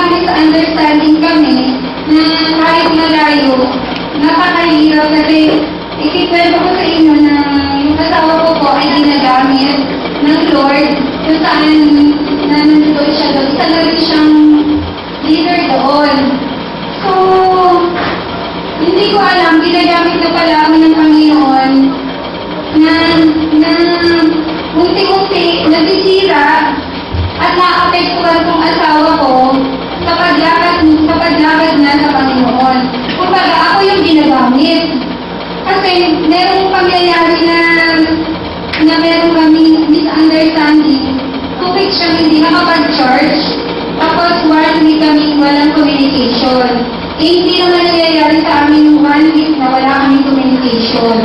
nagka-misunderstanding kami na kahit malayo, napakahirap kasi ikikwento ko sa inyo na yung asawa ko po ay ginagamit ng Lord kung saan nandito siya doon. Isa na rin siyang leader doon. So, hindi ko alam, ginagamit na pala ako ng Panginoon na unti-unti nasisira at naapektuhan kong asawa ko sa paglakad na sa Panginoon. Kumbaga, ako yung ginagamit. Kasi merong pangyayari na meron kaming misunderstanding. 2 weeks siyang hindi nakapag-church. Tapos 1 week kaming walang communication. Hindi naman nangyayari sa amin yung 1 week na wala kaming communication.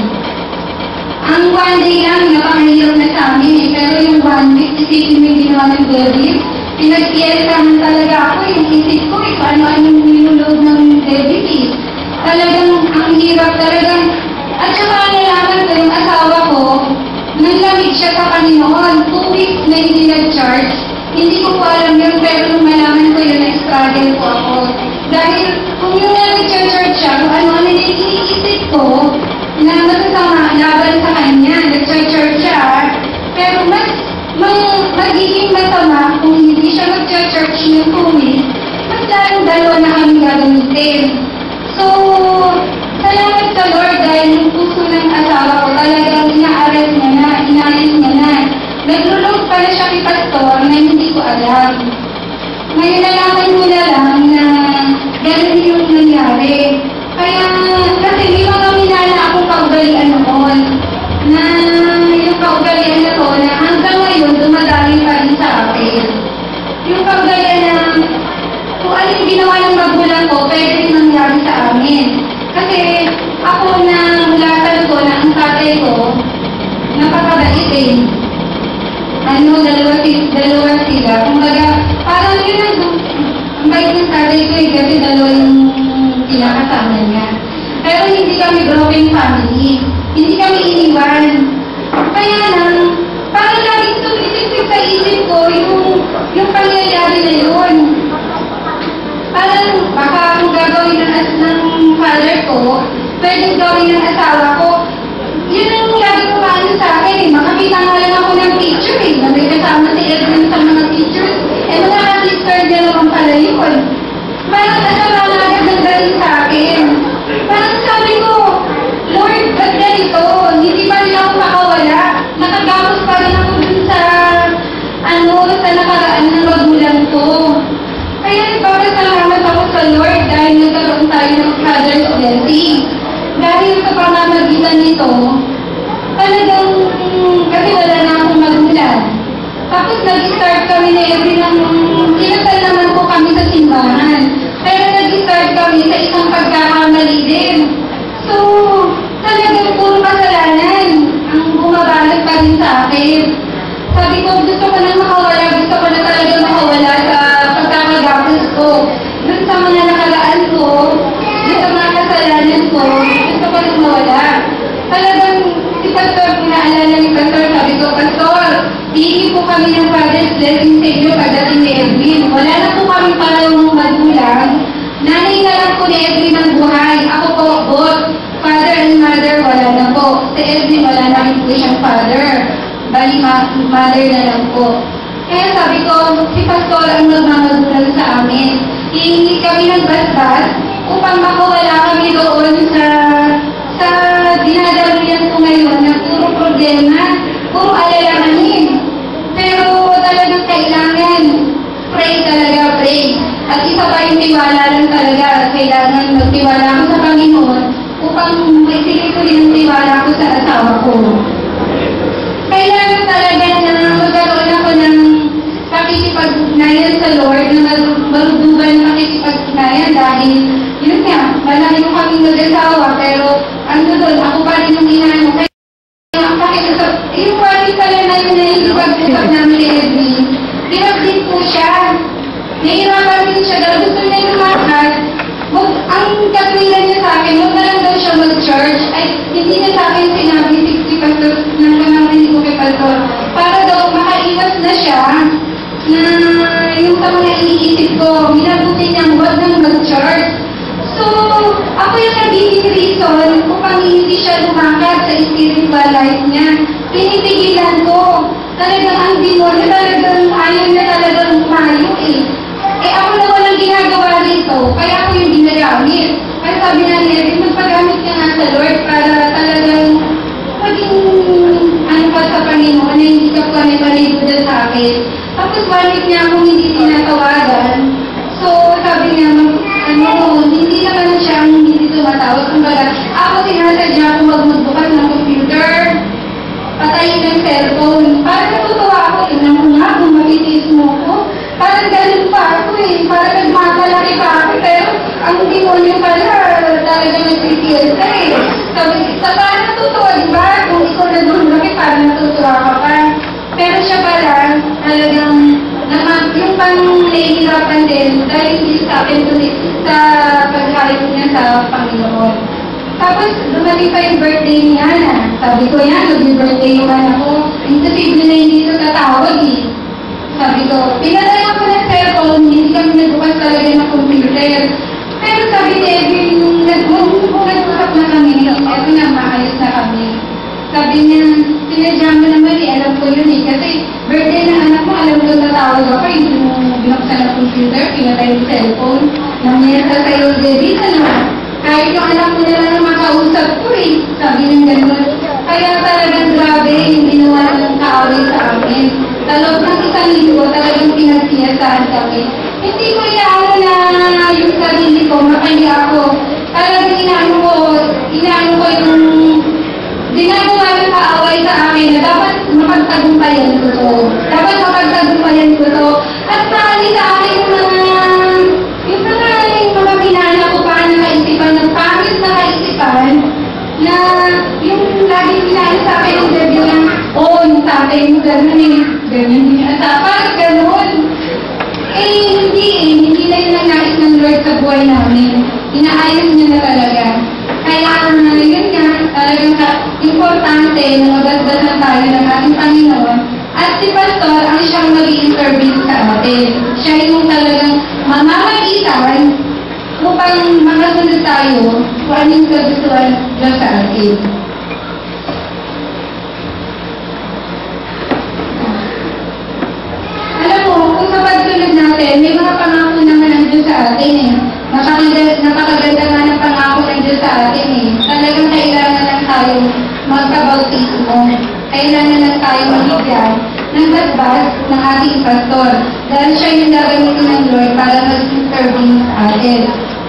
Ang 1 day lang, napakahirap na sa amin pero yung 1 week, isipin mo yung ginawa ng David. Pinag-iyasahan talaga ako, yung isip ko, paano yung nilulog ng David Talagang, ang hirap talagang. At saka nalaman ko yung asawa ko, nanlamig siya sa Panginoon. 2 weeks na hindi nag-charge. Hindi ko po alam yun, pero nung malaman ko yun, na-struggle po ako. Dahil kung yung nag-charge siya, kung ano-ano yung iniisip ko, na masasama laban sa kanya, nag-charge siya, pero magiging masama kung hindi siya mag-charge ng 2 weeks, mas lalong dalawa na kami gagamitin. So, salamat sa Lord dahil yung puso ng asawa ko talagang inaaral niya na, inayos niya na. Naglulog pala siya kay pastor na hindi ko alam. Ngayon nalaman ko na lang na ganun yung nangyari. Kaya, kasi may mga minala akong kaugalian noon. Na yung kaugalian na to na hanggang ngayon dumadami pa rin sa akin. Yung kaugalian na kung anong ginawa ng magulang ko, pwede rin nangyari sa amin. Kasi ako na mulatan ko na ang tatay ko, napakabait eh. Dalawa sila. Kumbaga, parang yun ang bait ng tatay ko eh, kasi dalawa yung kinakasama niya. Pero hindi kami broken family. Hindi kami iniwan. Kaya lang, parang laging tumitik sa isip ko yung pangyayari na yun. Parang baka kung gagawin ng father ko, pwedeng gawin ng asawa ko. Yun ang lagi ko paano sa akin eh. Makakita nga lang ako ng picture eh. May kasama si Edwin sa mga pictures. Eh mga ka-sister niya naman pala yun. Parang asama nga agad ng galing sa akin. Parang sabi ko, Lord, ba't ganito? Hindi pa rin ako makawala. Nakagapos pa rin ako dun sa nakaraan ng magulang ko. Kaya nagpapasalamat ako sa Lord dahil nagkaroon tayo ng Father's Blessing. Dahil sa pamamagitan nito, talagang kasi wala na akong magulang. Tapos nag-start kami na kinasal naman po kami sa simbahan. Pero nag-start kami sa isang pagkakamali din. So, talagang puro kasalanan ang bumabalot pa rin sa akin. Sabi ko, gusto ko na makawala, gusto ko na talaga makawala sa pagkakagapos ko. Doon sa mga nakaraan ko, doon sa mga kasalanan ko, gusto ko na mawala. Talagang si Pastor, pinaalala ni Pastor, sabi ko, Pastor, hihingi po kami ng Father's Blessing sa inyo pagdating ni Edwin. Wala na po kami pangalawang magulang. Nanay na lang po ni Edwin ang buhay. Ako po, both father and mother, wala na po. Si Edwin, wala na rin po siyang father. Bali, mother na lang po. Kaya sabi ko, si Pastor ang magmamagulang sa amin. Hihingi kami ng basbas upang makawala kami doon sa dinadaluyan ko ngayon na puro problema, puro alalahanin. Pero talagang kailangan pray talaga, pray. At isa pa yung tiwala lang talaga. Kailangan magtiwala ko sa Panginoon upang maisipin ko rin ang tiwala ko sa asawa ko. Kailangan talaga na magkaroon ako ng pakikipag-ugnayan sa Lord, na marudugan ng pakikipag-ugnayan dahil yun nga, malaki mo kaming mag-asawa, pero ano doon, ako pa rin yung inano. Kaya ang pakikipag, yung pati pala na yun na yung ipag-usap namin ni Edwin, hirap din po siya. Nahirapan din siya dahil gusto niya yung makat. Ang katwiran niya sa akin, huwag na lang daw siya mag-church. Ay, hindi niya sa akin sinabi si Pastor, nang panamali ko kay Pastor. Para daw makaiwas na siya na yung sa mga iniisip ko. Minabuti niyang huwag nang mag-church. So, ako yung nagiging reason kung hindi siya lumakas sa spiritual life niya. Pinipigilan ko. Talagang ang demonyo, talagang ayaw niya talagang umayo eh. Eh ako na walang ginagawa dito, kaya ako yung ginagamit. Kaya sabi na niya, magpagamit ka nga sa Lord para talagang maging ano pa sa Panginoon na hindi ka panay-panay sa akin. Tapos balik niya akong hindi tinatawagan. So sabi niya, hindi naman siya hindi tumatawag. Kumbaga, ako sinasadya akong magbukas ng computer, patayin ng cellphone. Parang natutuwa ako, tingnan mo nga kung matitiis mo ko. Parang ganun pa ako eh, parang nagmamalaki pa ako. Pero ang demonyo pala, talagang nagtitiisa eh. Sabi, parang natutuwa, diba? Kung ikaw na lumaki, parang natutuwa ka pa. Pero siya pala, talagang yung pang-nahihirapan din dahil hindi sa akin sa pagkakit niya sa Panginoon. Tapos, dumating pa yung birthday niya na. Sabi ko yan, mag-birthday yung anak ko. Imposible na hindi ito tatawag eh. Sabi ko, pinadala ko ng cellphone, hindi kami nagbukas talaga ng computer. Pero sabi ni Edwin, nag-usap na kami, eto na, maayos na kami. Sabi niya, sinadya mo naman eh, alam ko yun eh. Kasi birthday ng anak mo, alam ko tatawag ako, hindi mo binuksan ng computer, pinatay yung cellphone. Namiyasa sa'yo, David, kahit yung anak mo na lang makausap ko eh. Sabi ng gano'n. Kaya talagang grabe yung ginawa ng kaaway sa amin. Sa loob ng isang linggo, talagang pinagsiyasaan kami. Hindi ko inaano na yung sarili ko, makahiya ako. Talagang inaano ko yung ginagawa ng kaaway sa amin na dapat mapagtagumpayan ko to. Dapat mapagtagumpayan ko to. At paali sa akin yung mga pinana ko pa na kaisipan, ng pangit na kaisipan, na yung laging pinana sa akin yung review ng yung sa akin yung gano'n eh. Ganyan din. At parang gano'n. Hindi na yun ang nais ng Lord sa buhay namin. Inaayos niya na talaga. Kaya yun nga, talagang importante na magdasdasan tayo ng ating Panginoon. At si Pastor ang siyang mag-i-intervene sa atin. Siya yung talagang mamamagitan upang makasunod tayo kung ano yung kagustuhan Diyos sa atin. Alam mo, kung sa pagsunod natin, may mga pangako naman ng Diyos sa atin eh. Napakaganda nga ng pangako ng Diyos sa atin eh. Talagang kailangan lang tayo magkabautismo. Kailangan lang tayo magigyan ng basbas ng ating pastor. Dahil siya yung gagamitin ng Lord para mag-intervene sa atin.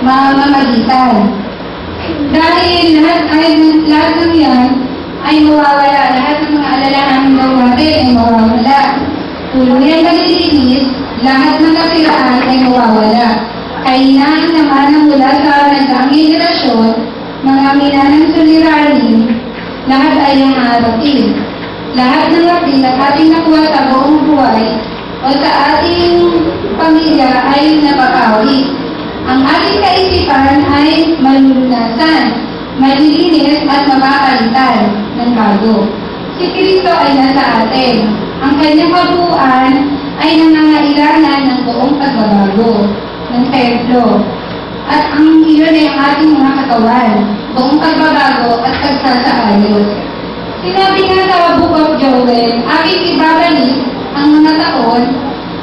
Mamamagitan. Dahil lahat ng yan ay mawawala. Lahat ng mga alalahanin daw natin ay mawawala. Tulungan malilinis, lahat ng kasiraan ay mawawala. Kainahan naman ang mula sa nagdaang henerasyon, mga minanang suliranin, lahat ay nangarapin. Lahat ng lapin at ating nakuha sa buong buhay o sa ating pamilya ay napapawi. Ang ating kaisipan ay malulunasan, malilinis at mapapalitan ng bago. Si Kristo ay nasa atin. Ang kanyang kabuuan ay nangangailangan ng buong pagbabago ng templo. At ang iyon ay ang ating mga katawan, buong pagbabago at pagsasaayos. Sinabi nga sa Book of Joel, aking ibabalik ang mga taon,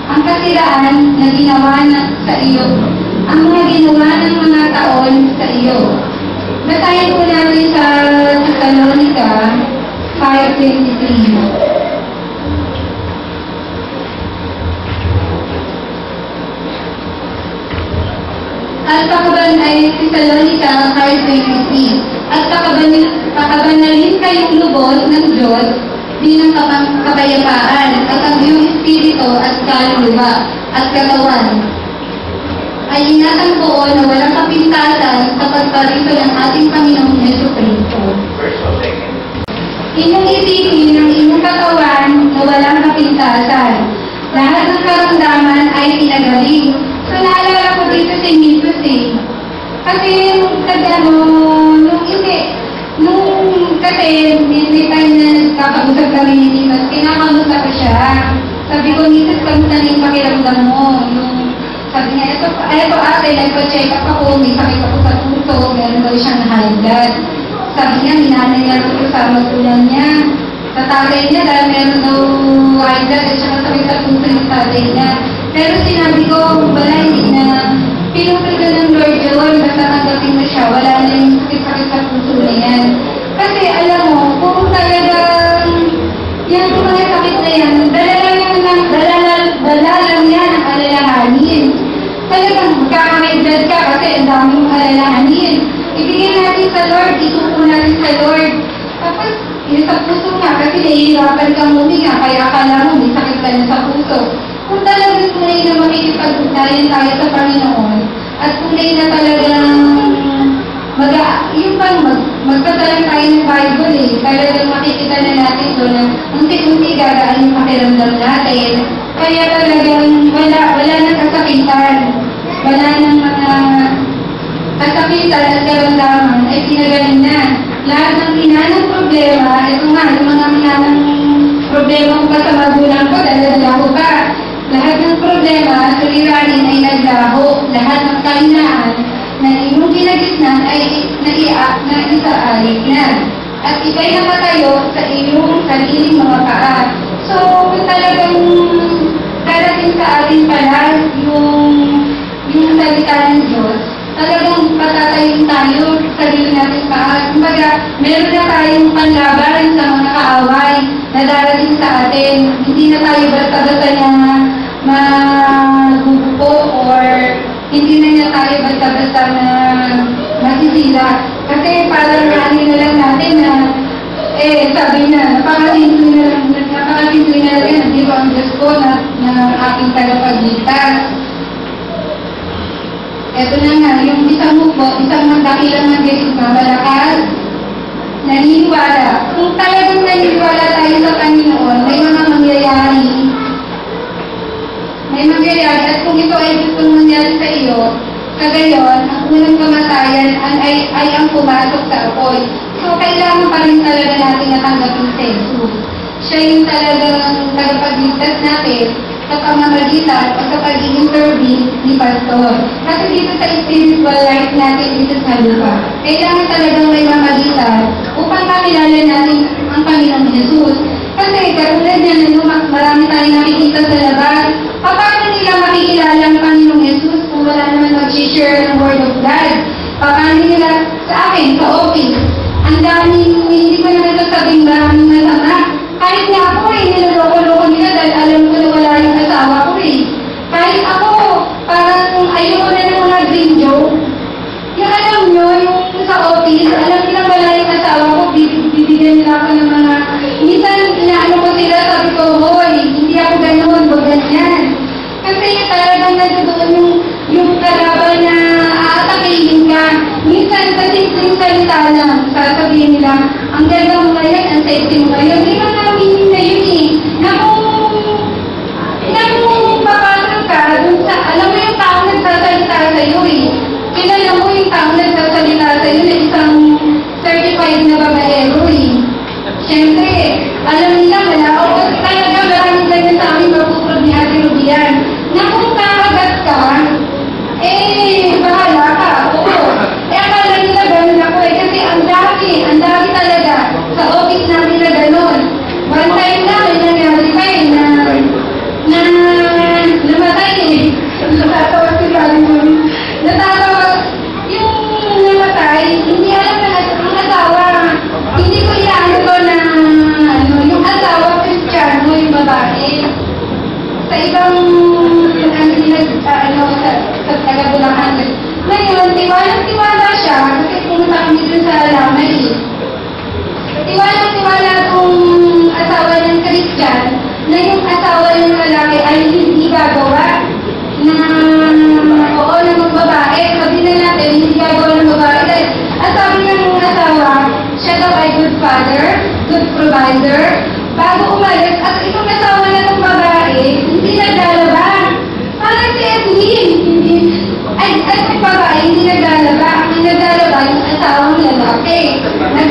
ang kasiraan na ginawa sa iyo, ang mga ginawa ng mga taon sa iyo. Basahin po natin sa Thessalonica 5:23. At pakaban ay Thessalonica 5:23. At pakabanalin kayong lubos ng Diyos bilang kapayapaan at ang iyong espiritu at kaluluwa at katawan ay inatangbuo na walang kapintasan sa pagparito ng ating Panginoong Jesucristo. Inyong isipin ng inyong katawan na walang kapintasan. Lahat ng karamdaman ay pinagaling. So naalala ko dito si Nitos eh. Kasi kasi may time na nagkakausap kami ni Nitos, kinakamusta ko siya. Sabi ko, misis, kamusta na yung pakiramdam mo? Sabi niya, eto ate, nagpa-check up ako, may sakit ako sa puso, meron daw siyang high blood. Sabi niya, minanay niya ito sa magulang niya. Sa tatay niya, dahil meron daw high blood, at saka sakit sa puso yung tatay niya. Pero sinabi ko, wala, hindi na, pinupil ka ng Lord yun, basta tanggapin mo siya, wala na yung sakit sa puso na yan. Kasi alam mo, kung talagang, yan yung mga sakit na yan, dala lang yan ang alalahanin. Talagang magkaka-high ka kasi ang dami mong alalahanin. Ibigay natin sa Lord, isuko natin sa Lord. Tapos, yung sa puso nga, kasi nahihirapan kang huminga, kaya akala mo, may sakit ka na sa puso. Kung talagang tunay na makikipag-ugnayan tayo sa Panginoon, at tunay na talagang magpasalang tayo ng Bible talagang makikita na natin doon na unti-unti gagaan yung pakiramdam natin. Kaya talagang wala nang kasakitan, wala nang mga kasakitan at karamdaman ay pinagaling na. Lahat ng minanang problema, ito nga, yung mga minanang problema ko pa sa magulang ko, dala-dala ko pa. Lahat ng problema, suliranin ay naglaho. Lahat ng kalinaan na iyong ginagitnan ay naisaalik na. At ikay nakatayo sa iyong sariling mga paa. So, kung talagang darating sa atin pala yung salita ng Diyos, talagang patatayin tayo sa sarili natin paa. Kumbaga, meron na tayong panlaban sa mga kaaway na darating sa atin. Hindi na tayo basta-basta na magugupo or hindi na niya tayo basta-basta na masisira. Kasi parang ano na lang natin na sabi na, napakasimple na lang yan, di ba ang Diyos ko na aking tagapagligtas. Ito na nga, yung isang hukbo, isang magdakilang ng Diyos malakas, naniniwala. Kung talagang naniniwala tayo sa Panginoon, may mga mangyayari. At kung ito ay gustong mangyari sa iyo, kagayon, ang unang kamatayan ay ang pumasok sa apoy. So, kailangan pa rin talaga natin natanggapin sa Jesus. Siya yung talagang tagapagligtas natin sa pamamagitan o sa pag-i-intervene ni Pastor. Kasi dito sa spiritual life natin dito sa lupa, kailangan talagang may mamagitan upang makilala natin ang Panginoong Jesus. Kasi katulad niya na marami tayong nakikita sa labas, paano nila makikilala ang Panginoong Jesus kung wala naman mag-share ng Word of God? Paano nila sa akin, sa office? Ang daming, hindi ko naman sasabing maraming masama. Kahit nga ako niloloko-loko nila dahil alam ko na wala yung asawa ko Kahit ako, parang ayoko na ng mga dream joke. Yung alam nyo, yung sa office, alam nila wala yung asawa ko, bibigyan nila ako ng mga, minsan inaano ko sila, sabi ko, hoy, hindi ako ganoon, huwag ganyan. Kasi talagang nandoon yung kalaban na aatakihin ka. Minsan sa simpleng salita lang, sasabihin nila, ang ganda mo ngayon, ang sexy mo ngayon. Hindi mo namin na yun na kung papasok ka, dun sa, alam mo yung taong nagsasalita sa'yo Kilala mo yung taong nagsasalita sa'yo na isang certified na babaero Siyempre, alam nila wala ako. Talaga maraming ganyan sa aming mapupod ni Ate Rubian. Na kung kakagat ka, bahala ka. Oo. Akala nila ganun ako kasi ang dami talaga sa office namin na ganun. One time na, may nangyari pa na namatay Natatawa si Kali mo. Natatawa. Yung namatay, hindi alam na ang asawa. Hindi ko inaano ko na yung asawa Kristiyano, yung babae. Sa ibang sa taga-Bulacan. Ngayon, tiwalang-tiwala siya kasi pumunta kami dun sa Lamay. Tiwalang-tiwala itong asawa ng Christian na yung asawa ng lalaki ay hindi gagawa na oo na magbabae. Sabi na natin, hindi gagawa ng babae. Dahil asabi ng asawa, siya daw ay good father, good provider. Bago umalis, at itong asawa na itong babae, hindi naglalaba. Parang si Edwin, at babae, hindi naglalaba. Ang naglalaba yung asawang lalaki. Na